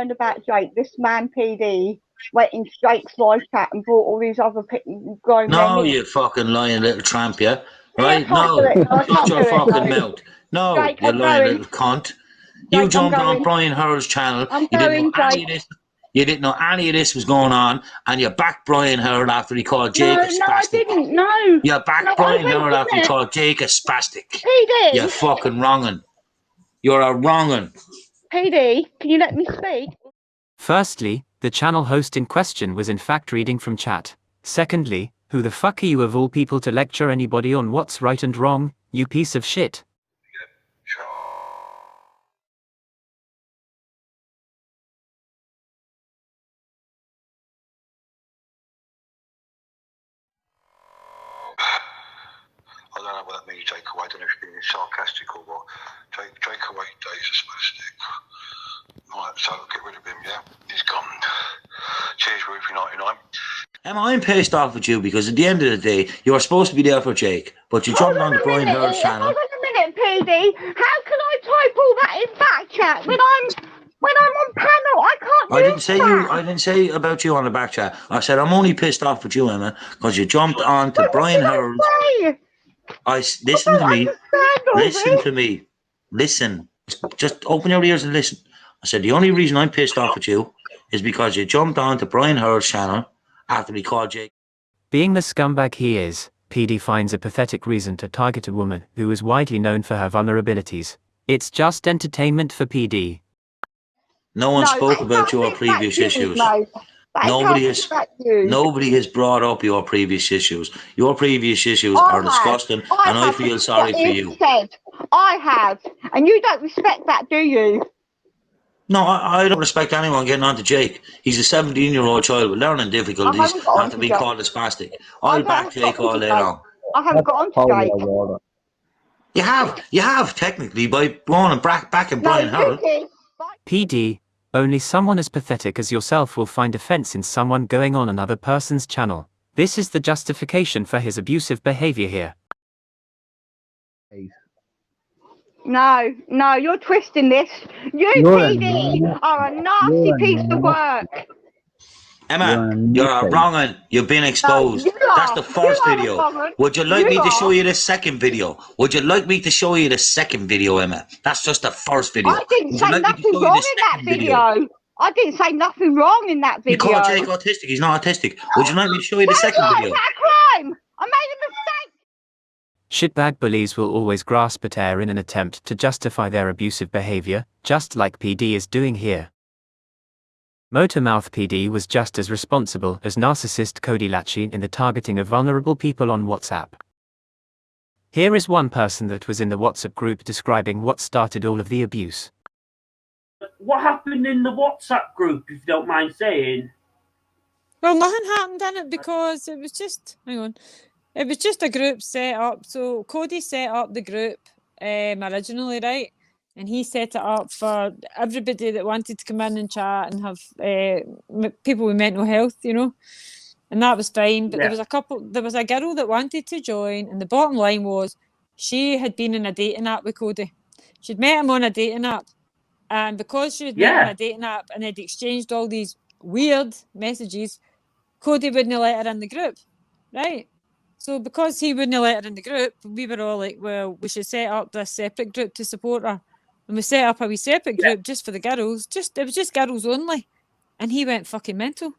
learned about Jake, this man PD went into Jake's live chat and brought all these other grown men No, in. you fucking lying little tramp, yeah? I Right? can't do No. it. No, I Shut can't your do it. fucking No. mouth. No, Jake, you I'm lying going. little cunt. You Jake, I'm jumped on going. Brian Hurl's channel. I'm You didn't know going, any Jake. of this. You didn't know any of this was going on, and you backed Brian Hurl after he called Jake a spastic. No, I didn't. No. You backed No, Brian I Hurl after he went called Jake a spastic. PD. You're fucking wrongin'. You're a wrongin'. PD, can you let me speak? Firstly, the channel host in question was in fact reading from chat. Secondly, who the fuck are you of all people to lecture anybody on what's right and wrong, you piece of shit? I don't know what that means, Jake Away. I don't know if you're being sarcastic or what. Jake Away days a spastic. Right, so get rid of him, yeah? He's gone. Cheers, Rufy 99. Emma, I'm pissed off with you because at the end of the day, you were supposed to be there for Jake, but you jumped on the Brian Hurl's channel. Hold on a minute, PD. How can I type all that in back chat when I'm on panel? I can't do that. I didn't say about you on the back chat. I said I'm only pissed off with you, Emma, because you jumped on to Brian Hurl's. Listen to me. Listen to me. Listen. Just open your ears and listen. I said the only reason I'm pissed off at you is because you jumped on to Brian Hurl's channel after he called Jake. Being the scumbag he is, PD finds a pathetic reason to target a woman who is widely known for her vulnerabilities. It's just entertainment for PD. No one spoke about your previous issues. Nobody has brought up your previous issues. Your previous issues are disgusting, and I feel sorry for you. I have, and you don't respect that, do you? No, I don't respect anyone getting on to Jake. He's a 17-year-old child with learning difficulties after being called a spastic. I'll back Jake all day long. I haven't got on to Jake. You have, technically, by going and backing Brian Hurl. PD, only someone as pathetic as yourself will find offense in someone going on another person's channel. This is the justification for his abusive behavior here. No, you're twisting this. You, PD, are a nasty piece of work. Emma, you're a wrong'un. You've been exposed. That's the first video. Would you like me to show you the second video? Would you like me to show you the second video, Emma? That's just the first video. I didn't say nothing wrong in that video. I didn't say nothing wrong in that video. You call Jake autistic. He's not autistic. Would you like me to show you the second video? Is that a crime? I made a mistake. Shitbag bullies will always grasp at air in an attempt to justify their abusive behavior, just like PD is doing here. Motormouth PD was just as responsible as narcissist Cody Lachey in the targeting of vulnerable people on WhatsApp. Here is one person that was in the WhatsApp group describing what started all of the abuse. What happened in the WhatsApp group, if you don't mind saying? Well, nothing happened in it because it was just, it was just a group set up. So Cody set up the group originally, right? And he set it up for everybody that wanted to come in and chat and have people with mental health, and that was fine. But there was a girl that wanted to join, and the bottom line was she had been in a dating app with Cody. She'd met him on a dating app, and because she had met him on a dating app and had exchanged all these weird messages, Cody wouldn't let her in the group, right? So because he wouldn't let her in the group, we were all like, well, we should set up this separate group to support her. And we set up a wee separate group just for the girls. It was just girls only. And he went fucking mental.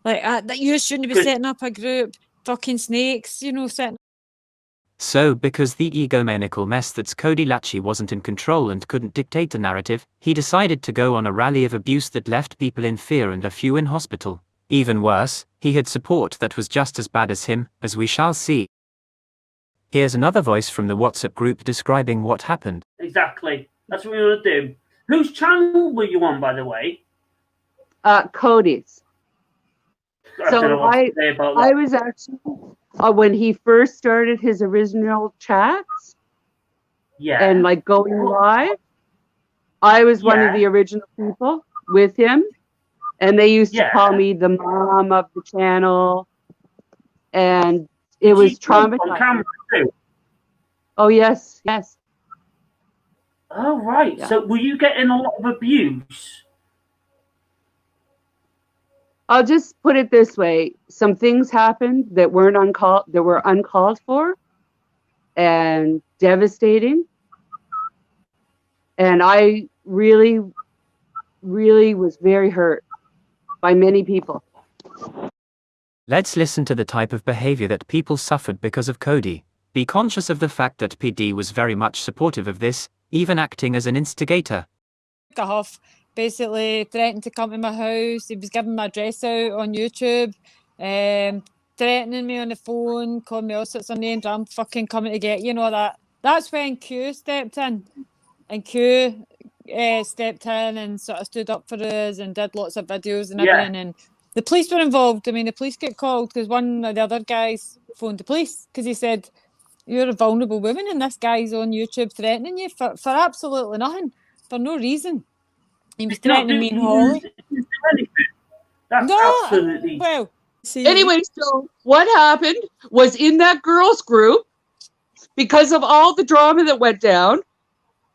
Like, that you shouldn't be setting up a group. Fucking snakes, setting. So, because the egomaniacal mess that's Cody Lachey wasn't in control and couldn't dictate the narrative, he decided to go on a rally of abuse that left people in fear and a few in hospital. Even worse, he had support that was just as bad as him, as we shall see. Here's another voice from the WhatsApp group describing what happened. Exactly. That's what we want to do. Whose channel were you on, by the way? Cody's. So I was actually, when he first started his original chats, and like going live, I was one of the original people with him. And they used to call me the mom of the channel. And it was traumatizing. Oh, yes. Oh, right. Yeah. So were you getting a lot of abuse? I'll just put it this way. Some things happened that were uncalled for and devastating. And I really, really was very hurt by many people. Let's listen to the type of behavior that people suffered because of Cody. Be conscious of the fact that PD was very much supportive of this, even acting as an instigator. Huff basically threatened to come to my house. He was giving my address out on YouTube, threatening me on the phone, calling me all sorts of names. I'm fucking coming to get you, know that. That's when Q stepped in, and Q stepped in and sort of stood up for us and did lots of videos and everything. And the police were involved. I mean, the police get called because one of the other guys phoned the police because he said, "You're a vulnerable woman and this guy's on YouTube threatening you for absolutely nothing, for no reason." He was threatening me and Holly. That's absolutely... Well, anyway, so what happened was in that girls group, because of all the drama that went down,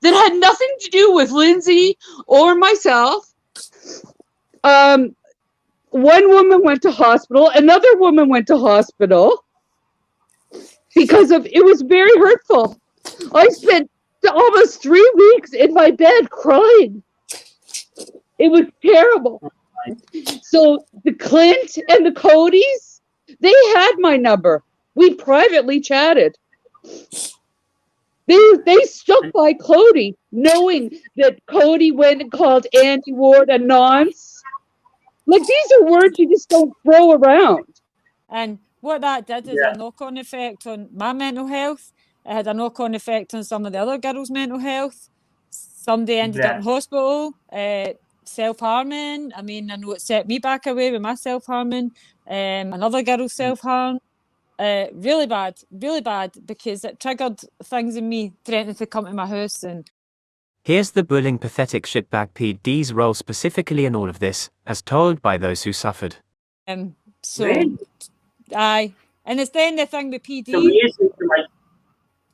that had nothing to do with Lindsay or myself. One woman went to hospital. Another woman went to hospital because of it was very hurtful. I spent almost 3 weeks in my bed crying. It was terrible. So the Clint and the Codys, they had my number. We privately chatted. They stuck by Cody, knowing that Cody went and called Andy Ward a nonce. Like, these are words you just don't throw around. And what that did is a knock-on effect on my mental health. It had a knock-on effect on some of the other girls' mental health. Somebody ended up in hospital, self-harming. I mean, I know it set me back away with my self-harming. Another girl self-harmed. Really bad, because it triggered things in me threatening to come to my house. And here's the bullying pathetic shitbag PD's role specifically in all of this, as told by those who suffered. Aye, and it's then the thing with PD. So he is like...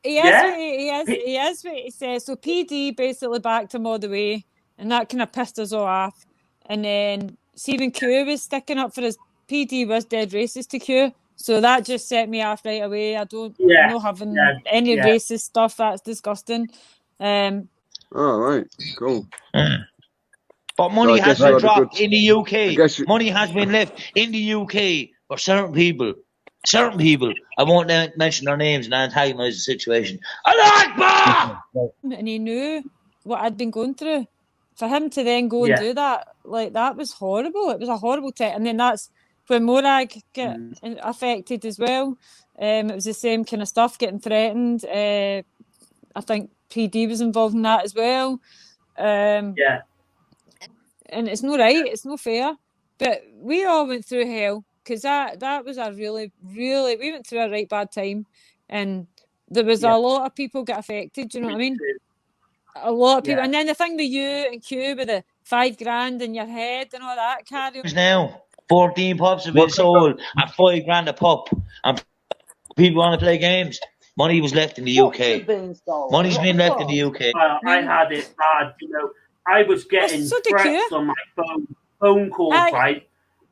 He is what he says. So PD basically backed him all the way, and that kind of pissed us all off. And then Stephen Q was sticking up for his... PD was dead racist to Q, so that just set me off right away. I don't know having any racist stuff. That's disgusting. Oh, right, cool. But money has been dropped in the UK. Money has been left in the UK for certain people. Certain people. I won't mention their names and antagonize the situation. And he knew what I'd been going through. For him to then go and do that, like, that was horrible. It was a horrible test. And then that's when Morag got affected as well. It was the same kind of stuff, getting threatened. I think PD was involved in that as well. And it's not right. It's not fair. But we all went through hell, because that was a really, really... We went through a right bad time. And there was a lot of people got affected, do you know what I mean? A lot of people. And then the thing with you and Q with the $5,000 in your head and all that, carry on. Now, 14 pups have been sold at $5,000 a pup. And people want to play games. Money was left in the UK. Money's been left in the UK. I had it bad, you know. I was getting threats on my phone calls, right?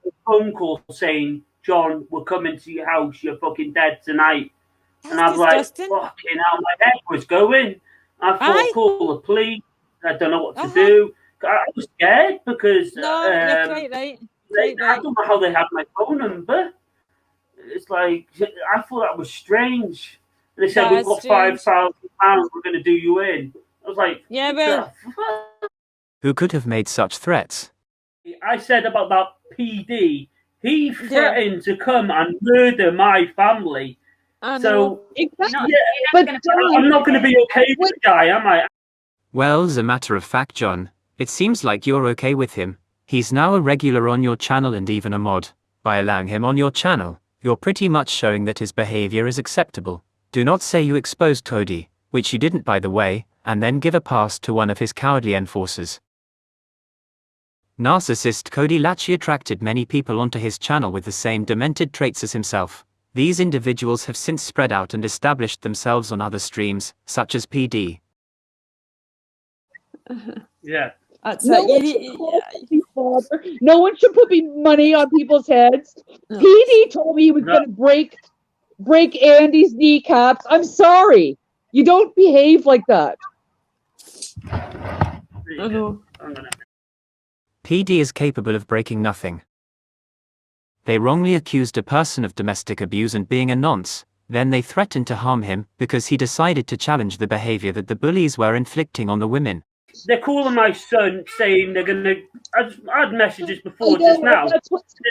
A phone call saying, "John, we're coming to your house. You're fucking dead tonight." And I was like, fucking hell, my head was going. I thought, call the police. I don't know what to do. I was scared because you're quite right. I don't know how they had my phone number. It's like, I thought that was strange. And they said, "We've got £5,000. We're going to do you in." I was like, yeah, well, who could have made such threats? I said about that PD. He threatened to come and murder my family. So, but I'm not going to be okay with the guy, am I? Well, as a matter of fact, John, it seems like you're okay with him. He's now a regular on your channel and even a mod. By allowing him on your channel, you're pretty much showing that his behavior is acceptable. Do not say you exposed Cody, which you didn't by the way, and then give a pass to one of his cowardly enforcers. Narcissist Cody Lachey attracted many people onto his channel with the same demented traits as himself. These individuals have since spread out and established themselves on other streams, such as PD. That's No one should call me father. No one should put money on people's heads. No. PD told me he was going to break Andy's kneecaps. I'm sorry. You don't behave like that. PD is capable of breaking nothing. They wrongly accused a person of domestic abuse and being a nonce. Then they threatened to harm him because he decided to challenge the behavior that the bullies were inflicting on the women. They're calling my son, saying they're going to... I had messages before just now. They're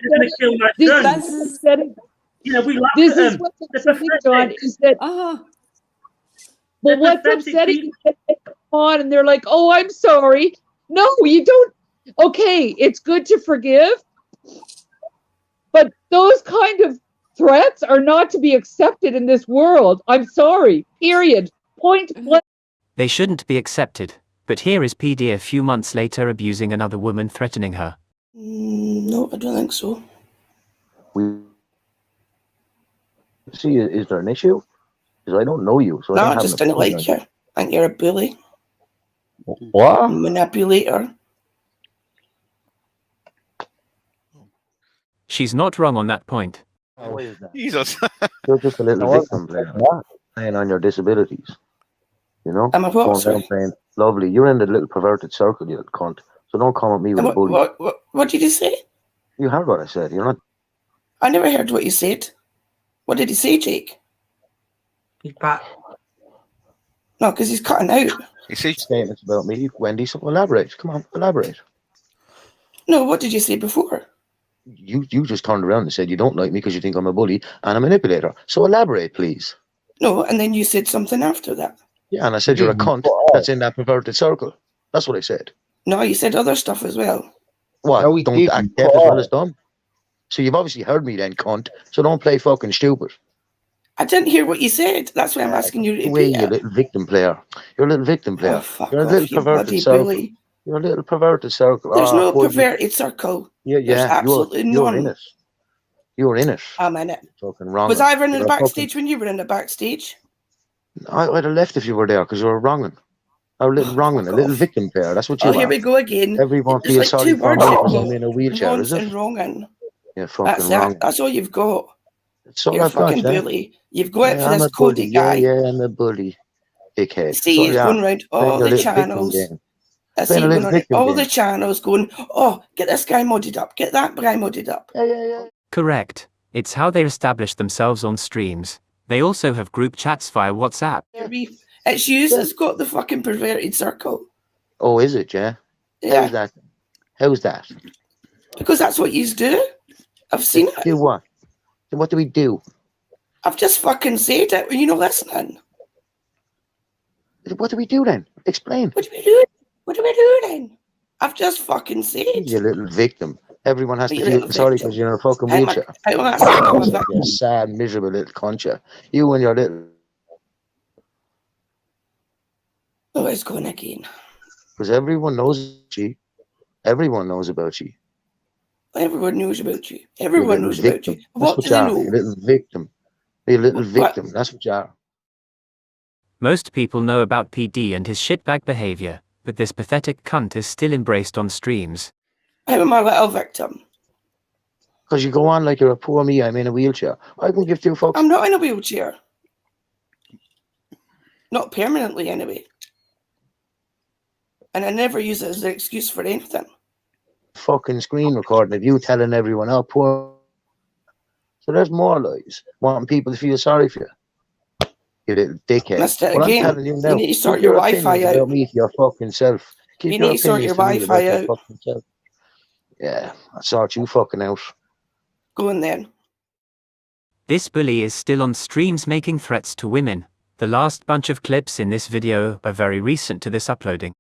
going to kill my son. You know, we laugh at them. This is what's upsetting, John, is that... Well, what's upsetting is that they come on and they're like, oh, I'm sorry. No, you don't... Okay, it's good to forgive, but those kind of threats are not to be accepted in this world. I'm sorry. Period. Point blank. They shouldn't be accepted. But here is PD a few months later abusing another woman, threatening her. No, I don't think so. See, is there an issue? Because I don't know you. So no, I just didn't like you. I think you're a bully. What? Manipulator. She's not wrong on that point. Why is that? Jesus. You're just a little victim player, playing on your disabilities. You know? I'm a what? Playing, lovely. You're in the little perverted circle, you little cunt. So don't come at me with a bully. What did you say? You heard what I said. You're not. I never heard what you said. What did he say, Jake? He's back. No, because he's cutting out. You see statements about me, Wendy. So elaborate. Come on, elaborate. No, what did you say before? You just turned around and said you don't like me because you think I'm a bully and a manipulator. So elaborate, please. No, and then you said something after that. Yeah, and I said you're a cunt that's in that perverted circle. That's what I said. No, you said other stuff as well. What? No, don't act deaf as well as dumb. So you've obviously heard me then, cunt. So don't play fucking stupid. I didn't hear what you said. That's why I'm asking you to repeat it. You little victim player. You're a little victim player. Oh, fuck you're a off, little you perverted circle. Bully. You're a little perverted circle. There's no perverted circle. Yeah, There's absolutely none. You're in it. You're in it. I'm in it. Fucking wrong. Was I ever in the backstage when you were in the backstage? I'd have left if you were there because you were wronging. A little wronging, a little victim player. That's what you are. Oh, here we go again. Everyone feels sorry for me because I'm in a wheelchair, is it? And wronging. Yeah, fucking wrong. That's all you've got. That's all You're I've got, fucking bully. You've got it for this Cody guy. Yeah, I'm a bully. Dickhead. See, he's going around all the channels. I see him going on all the channels going, oh, get this guy modded up. Get that guy modded up. Yeah. Correct. It's how they establish themselves on streams. They also have group chats via WhatsApp. It's you that's got the fucking perverted circle. Oh, is it, yeah? Yeah. How's that? Because that's what you do. I've seen it. Do what? What do we do? I've just fucking said it when you're not listening. What do we do then? Explain. What do we do? What do we do then? I've just fucking said. You little victim. Everyone has to feel sorry because you're in a fucking wheelchair. I'm a you sad, miserable little cunt. You and your little... Oh, it's going again. Because everyone knows you. Everyone knows about you. Everyone knows about you. Everyone knows about you. What do they know? You're a little victim. You're a little victim. That's what you are. Most people know about PD and his shitbag behavior, but this pathetic cunt is still embraced on streams. How am I a little victim? Because you go on like you're a poor me, I'm in a wheelchair. I can give two fucks. I'm not in a wheelchair. Not permanently, anyway. And I never use it as an excuse for anything. Fucking screen recording of you telling everyone how poor. So there's more lies. Wanting people to feel sorry for you. You little dickhead. That's it again. I'm telling you now. You need to sort your Wi-Fi out. About me for your fucking self. You need to sort your Wi-Fi out. Yeah, I'll sort you fucking out. Go on then. This bully is still on streams making threats to women. The last bunch of clips in this video are very recent to this uploading.